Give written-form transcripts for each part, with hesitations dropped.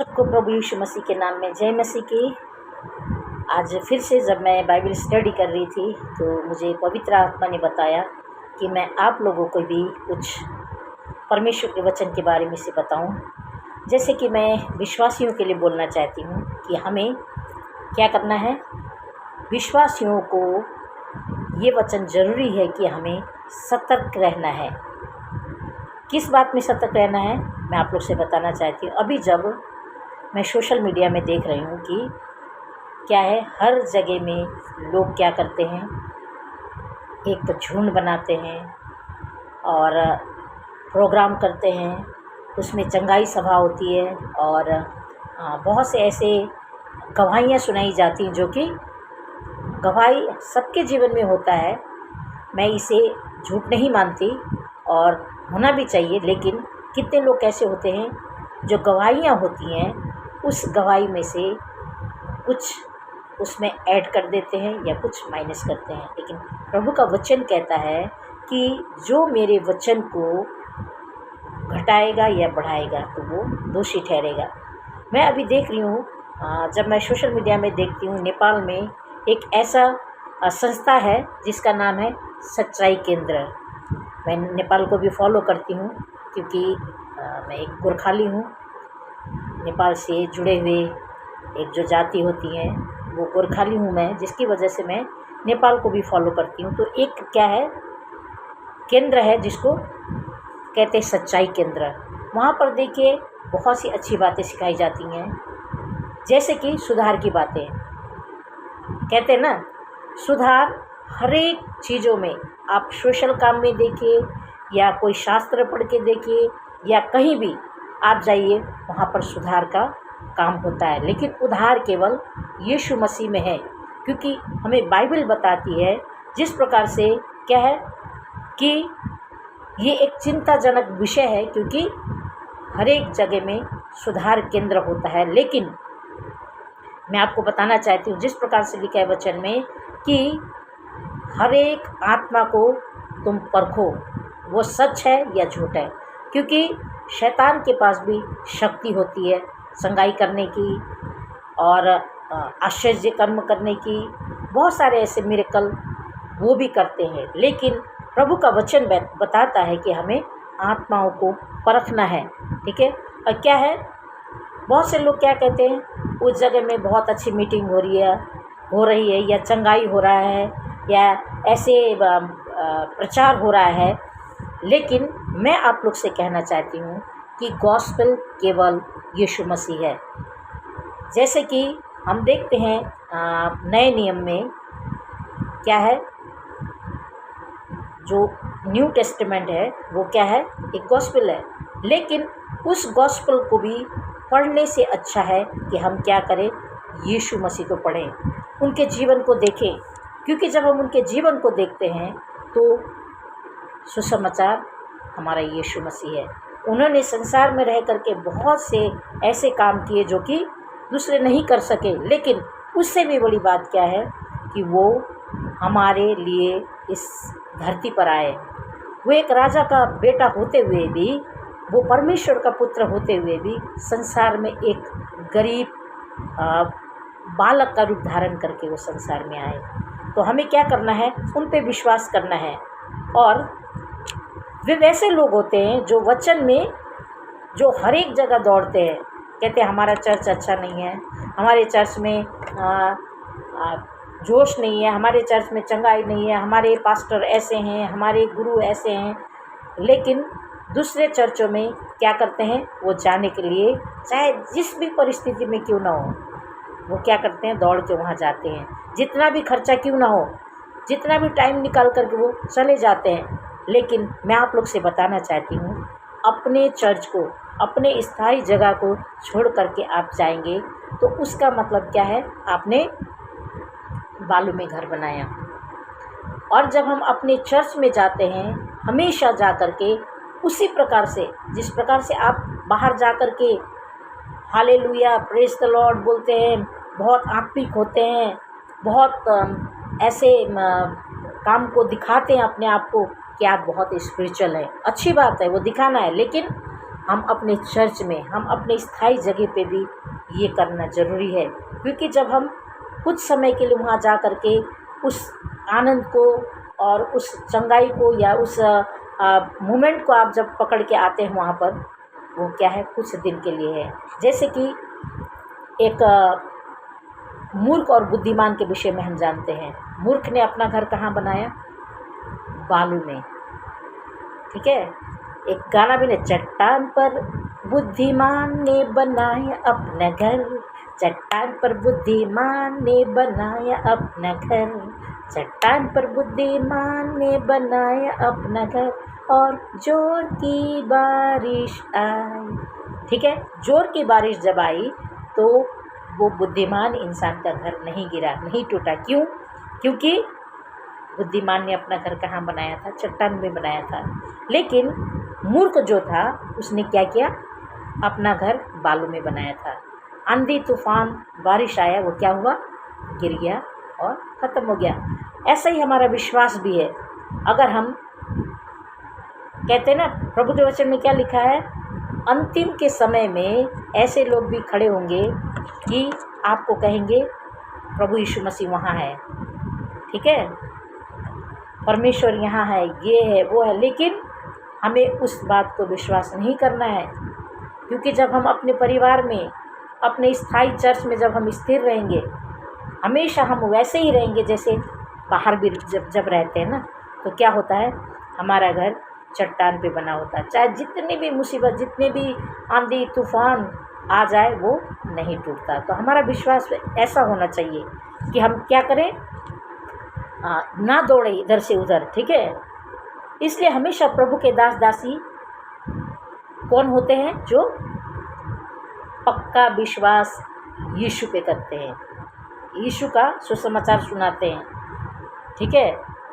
सबको प्रभु यीशु मसीह के नाम में जय मसीह की। आज फिर से जब मैं बाइबल स्टडी कर रही थी तो मुझे पवित्र आत्मा ने बताया कि मैं आप लोगों को भी कुछ परमेश्वर के वचन के बारे में से बताऊं। जैसे कि मैं विश्वासियों के लिए बोलना चाहती हूं कि हमें क्या करना है। विश्वासियों को ये वचन ज़रूरी है कि हमें सतर्क रहना है। किस बात में सतर्क रहना है मैं आप लोग से बताना चाहती हूँ। अभी जब मैं सोशल मीडिया में देख रही हूँ कि क्या है, हर जगह में लोग क्या करते हैं, एक तो झुंड बनाते हैं और प्रोग्राम करते हैं, उसमें चंगाई सभा होती है और बहुत से ऐसे गवाहियाँ सुनाई जाती हैं जो कि गवाही सबके जीवन में होता है। मैं इसे झूठ नहीं मानती और होना भी चाहिए, लेकिन कितने लोग ऐसे होते हैं जो गवाहियाँ होती हैं उस गवाही में से कुछ उसमें ऐड कर देते हैं या कुछ माइनस करते हैं। लेकिन प्रभु का वचन कहता है कि जो मेरे वचन को घटाएगा या बढ़ाएगा तो वो दोषी ठहरेगा। मैं अभी देख रही हूँ, जब मैं सोशल मीडिया में देखती हूँ, नेपाल में एक ऐसा संस्था है जिसका नाम है सच्चाई केंद्र। मैं नेपाल को भी फॉलो करती हूँ क्योंकि मैं एक गोरखाली हूँ। नेपाल से जुड़े हुए एक जो जाति होती है वो गोरखाली हूँ मैं, जिसकी वजह से मैं नेपाल को भी फॉलो करती हूँ। तो एक क्या है, केंद्र है जिसको कहते हैं सच्चाई केंद्र। वहाँ पर देखिए बहुत सी अच्छी बातें सिखाई जाती हैं, जैसे कि सुधार की बातें। कहते हैं ना, सुधार हर एक चीज़ों में। आप सोशल काम में देखिए या कोई शास्त्र पढ़ के देखिए या कहीं भी आप जाइए, वहाँ पर सुधार का काम होता है। लेकिन उद्धार केवल यीशु मसीह में है, क्योंकि हमें बाइबल बताती है जिस प्रकार से क्या है कि ये एक चिंताजनक विषय है, क्योंकि हर एक जगह में सुधार केंद्र होता है। लेकिन मैं आपको बताना चाहती हूँ जिस प्रकार से लिखा है वचन में कि हर एक आत्मा को तुम परखो, वो सच है या झूठ है। क्योंकि शैतान के पास भी शक्ति होती है संगाई करने की और आश्चर्य कर्म करने की, बहुत सारे ऐसे मिरेकल वो भी करते हैं। लेकिन प्रभु का वचन बताता है कि हमें आत्माओं को परखना है। ठीक है। और क्या है, बहुत से लोग क्या कहते हैं, उस जगह में बहुत अच्छी मीटिंग हो रही है या चंगाई हो रहा है या ऐसे प्रचार हो रहा है। लेकिन मैं आप लोग से कहना चाहती हूँ कि गॉस्पेल केवल यीशु मसीह है। जैसे कि हम देखते हैं नए नियम में क्या है, जो न्यू टेस्टामेंट है वो क्या है, एक गॉस्पेल है। लेकिन उस गॉस्पेल को भी पढ़ने से अच्छा है कि हम क्या करें, यीशु मसीह को पढ़ें, उनके जीवन को देखें। क्योंकि जब हम उनके जीवन को देखते हैं तो सुसमाचार हमारा यीशु मसीह है। उन्होंने संसार में रह करके बहुत से ऐसे काम किए जो कि दूसरे नहीं कर सके। लेकिन उससे भी बड़ी बात क्या है कि वो हमारे लिए इस धरती पर आए। वो एक राजा का बेटा होते हुए भी, वो परमेश्वर का पुत्र होते हुए भी संसार में एक गरीब बालक का रूप धारण करके वो संसार में आए। तो हमें क्या करना है, उन पे विश्वास करना है। और वे वैसे लोग होते हैं जो वचन में, जो हर एक जगह दौड़ते हैं, कहते हैं हमारा चर्च अच्छा नहीं है, हमारे चर्च में जोश नहीं है, हमारे चर्च में चंगाई नहीं है, हमारे पास्टर ऐसे हैं, हमारे गुरु ऐसे हैं। लेकिन दूसरे चर्चों में क्या करते हैं, वो जाने के लिए चाहे जिस भी परिस्थिति में क्यों ना हो, वो क्या करते हैं, दौड़ के वहाँ जाते हैं। जितना भी खर्चा क्यों ना हो, जितना भी टाइम निकाल कर के वो चले जाते हैं। लेकिन मैं आप लोग से बताना चाहती हूँ, अपने चर्च को, अपने स्थायी जगह को छोड़ करके आप जाएंगे तो उसका मतलब क्या है, आपने बालू में घर बनाया। और जब हम अपने चर्च में जाते हैं, हमेशा जा कर के उसी प्रकार से, जिस प्रकार से आप बाहर जा कर के हालेलुया प्रेज द लॉर्ड बोलते हैं, बहुत आत्मिक होते हैं, बहुत ऐसे काम को दिखाते हैं अपने आप को कि आप बहुत स्पिरिचुअल हैं। अच्छी बात है, वो दिखाना है। लेकिन हम अपने चर्च में, हम अपने स्थायी जगह पे भी ये करना ज़रूरी है, क्योंकि जब हम कुछ समय के लिए वहाँ जा कर के उस आनंद को और उस चंगाई को या उस मोमेंट को आप जब पकड़ के आते हैं वहाँ पर, वो क्या है, कुछ दिन के लिए है। जैसे कि एक मूर्ख और बुद्धिमान के विषय में हम जानते हैं। मूर्ख ने अपना घर कहाँ बनाया? बालू में, ठीक है। एक गाना भी है, चट्टान पर बुद्धिमान ने बनाया अपना घर, चट्टान पर बुद्धिमान ने बनाया अपना घर, चट्टान पर बुद्धिमान ने बनाया अपना घर, और जोर की बारिश आई, ठीक है। जोर की बारिश जब आई तो वो बुद्धिमान इंसान का घर नहीं गिरा, नहीं टूटा। क्यों? क्योंकि बुद्धिमान ने अपना घर कहाँ बनाया था? चट्टान में बनाया था। लेकिन मूर्ख जो था उसने क्या किया? अपना घर बालू में बनाया था। आंधी तूफान बारिश आया, वो क्या हुआ? गिर गया और ख़त्म हो गया। ऐसा ही हमारा विश्वास भी है। अगर हम कहते हैं ना, प्रभु के वचन में क्या लिखा है? अंतिम के समय में ऐसे लोग भी खड़े होंगे कि आपको कहेंगे प्रभु यीशु मसीह वहाँ है, ठीक है, परमेश्वर यहाँ है, ये है, वो है। लेकिन हमें उस बात को विश्वास नहीं करना है, क्योंकि जब हम अपने परिवार में, अपने स्थायी चर्च में जब हम स्थिर रहेंगे, हमेशा हम वैसे ही रहेंगे जैसे बाहर भी जब रहते हैं ना, तो क्या होता है? हमारा घर चट्टान पे बना होता है। चाहे जितनी भी मुसीबत, जितने भी आंधी तूफान आ जाए, वो नहीं टूटता। तो हमारा विश्वास ऐसा होना चाहिए कि हम क्या करें? ना दौड़े इधर से उधर, ठीक है। इसलिए हमेशा प्रभु के दास दासी कौन होते हैं? जो पक्का विश्वास यीशु पे करते हैं, यीशु का सुसमाचार सुनाते हैं, ठीक है।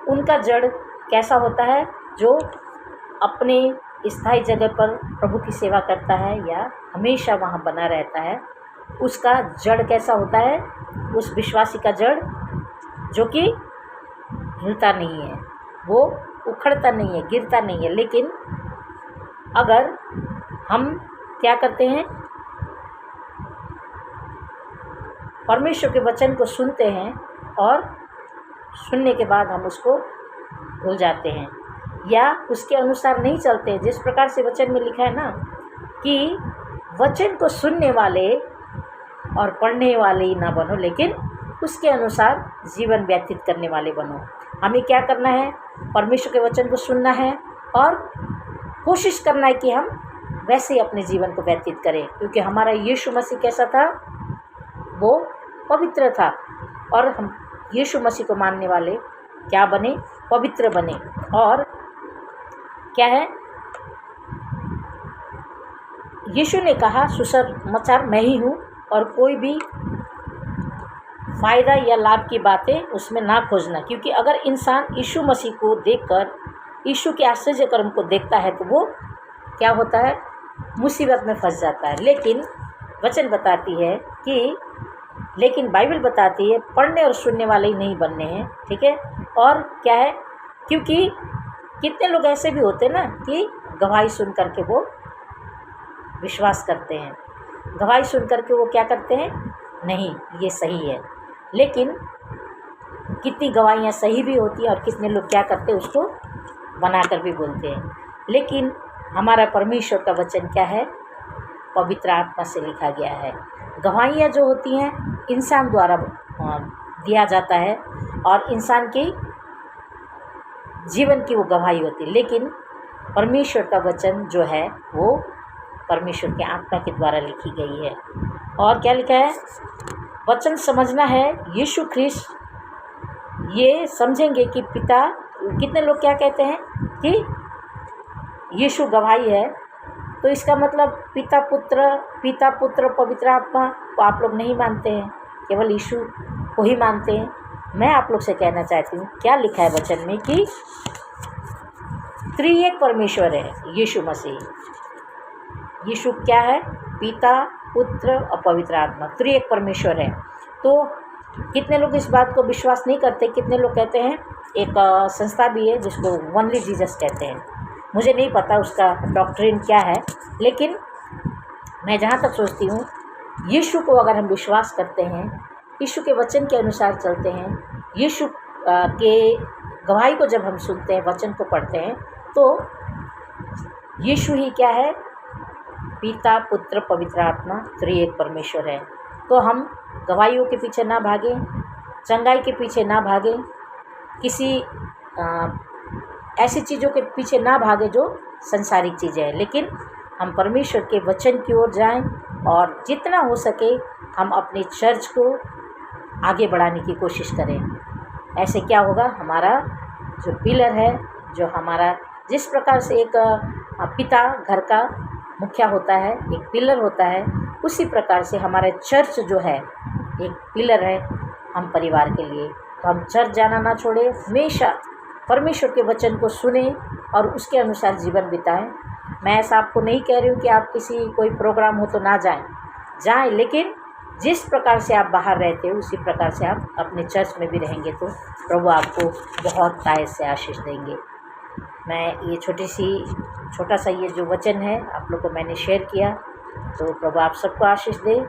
उनका जड़ कैसा होता है? जो अपने स्थायी जगह पर प्रभु की सेवा करता है या हमेशा वहाँ बना रहता है, उसका जड़ कैसा होता है? उस विश्वासी का जड़ जो कि हिलता नहीं है, वो उखड़ता नहीं है, गिरता नहीं है। लेकिन अगर हम क्या करते हैं? परमेश्वर के वचन को सुनते हैं और सुनने के बाद हम उसको भूल जाते हैं या उसके अनुसार नहीं चलते। जिस प्रकार से वचन में लिखा है ना कि वचन को सुनने वाले और पढ़ने वाले ही ना बनो, लेकिन उसके अनुसार जीवन व्यतीत करने वाले बनो। हमें क्या करना है? परमेश्वर के वचन को सुनना है और कोशिश करना है कि हम वैसे ही अपने जीवन को व्यतीत करें, क्योंकि हमारा यीशु मसीह कैसा था? वो पवित्र था। और हम यीशु मसीह को मानने वाले क्या बने? पवित्र बने। और क्या है? यीशु ने कहा सुसमाचार मैं ही हूँ, और कोई भी फ़ायदा या लाभ की बातें उसमें ना खोजना, क्योंकि अगर इंसान यीशु मसीह को देखकर, यीशु के आश्चर्य कर्म को देखता है, तो वो क्या होता है? मुसीबत में फंस जाता है। लेकिन वचन बताती है कि, लेकिन बाइबल बताती है पढ़ने और सुनने वाले ही नहीं बनने हैं, ठीक है। और क्या है? क्योंकि कितने लोग ऐसे भी होते हैं ना कि गवाही सुन करके वो विश्वास करते हैं, गवाही सुन करके वो क्या करते हैं? नहीं, ये सही है। लेकिन कितनी गवाहियाँ सही भी होती हैं और कितने लोग क्या करते हैं? उसको बनाकर भी बोलते हैं। लेकिन हमारा परमेश्वर का वचन क्या है? पवित्र आत्मा से लिखा गया है। गवाहियाँ जो होती हैं इंसान द्वारा दिया जाता है और इंसान के जीवन की वो गवाही होती है, लेकिन परमेश्वर का वचन जो है वो परमेश्वर के आत्मा के द्वारा लिखी गई है। और क्या लिखा है? वचन समझना है यीशु ख्रिस्त, ये समझेंगे कि पिता, कितने लोग क्या कहते हैं कि यीशु गवाही है, तो इसका मतलब पिता पुत्र पवित्र आत्मा को आप लोग नहीं मानते हैं, केवल यीशु को ही मानते हैं। मैं आप लोग से कहना चाहती हूँ, क्या लिखा है वचन में कि त्रिएक परमेश्वर है यीशु मसीह। यीशु क्या है? पिता, पुत्र और पवित्र आत्मा, त्रिएक परमेश्वर है। तो कितने लोग इस बात को विश्वास नहीं करते। कितने लोग कहते हैं, एक संस्था भी है जिसको ओनली जीसस कहते हैं, मुझे नहीं पता उसका डॉक्ट्रिन क्या है, लेकिन मैं जहाँ तक सोचती हूँ, यीशु को अगर हम विश्वास करते हैं, यीशु के वचन के अनुसार चलते हैं, यीशु के गवाही को जब हम सुनते हैं, वचन को पढ़ते हैं, तो यीशु ही क्या है? पिता, पुत्र, पवित्र आत्मा, त्रिएक परमेश्वर है। तो हम गवाहियों के पीछे ना भागें, चंगाई के पीछे ना भागें, किसी ऐसी चीज़ों के पीछे ना भागें जो संसारिक चीज़ें हैं, लेकिन हम परमेश्वर के वचन की ओर जाएं और जितना हो सके हम अपनी चर्च को आगे बढ़ाने की कोशिश करें। ऐसे क्या होगा? हमारा जो पिलर है, जो हमारा जिस प्रकार से एक पिता घर का मुखिया होता है, एक पिलर होता है, उसी प्रकार से हमारे चर्च जो है एक पिलर है हम परिवार के लिए। तो हम चर्च जाना ना छोड़ें, हमेशा परमेश्वर के वचन को सुने और उसके अनुसार जीवन बिताएं। मैं ऐसा आपको नहीं कह रही हूँ कि आप कोई प्रोग्राम हो तो ना जाएं, लेकिन जिस प्रकार से आप बाहर रहते हो उसी प्रकार से आप अपने चर्च में भी रहेंगे तो प्रभु आपको बहुत तायत से आशीष देंगे। मैं ये छोटा सा ये जो वचन है आप लोग को मैंने शेयर किया, तो प्रभु आप सबको आशीष दे।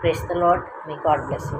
Praise the Lord, may God bless you.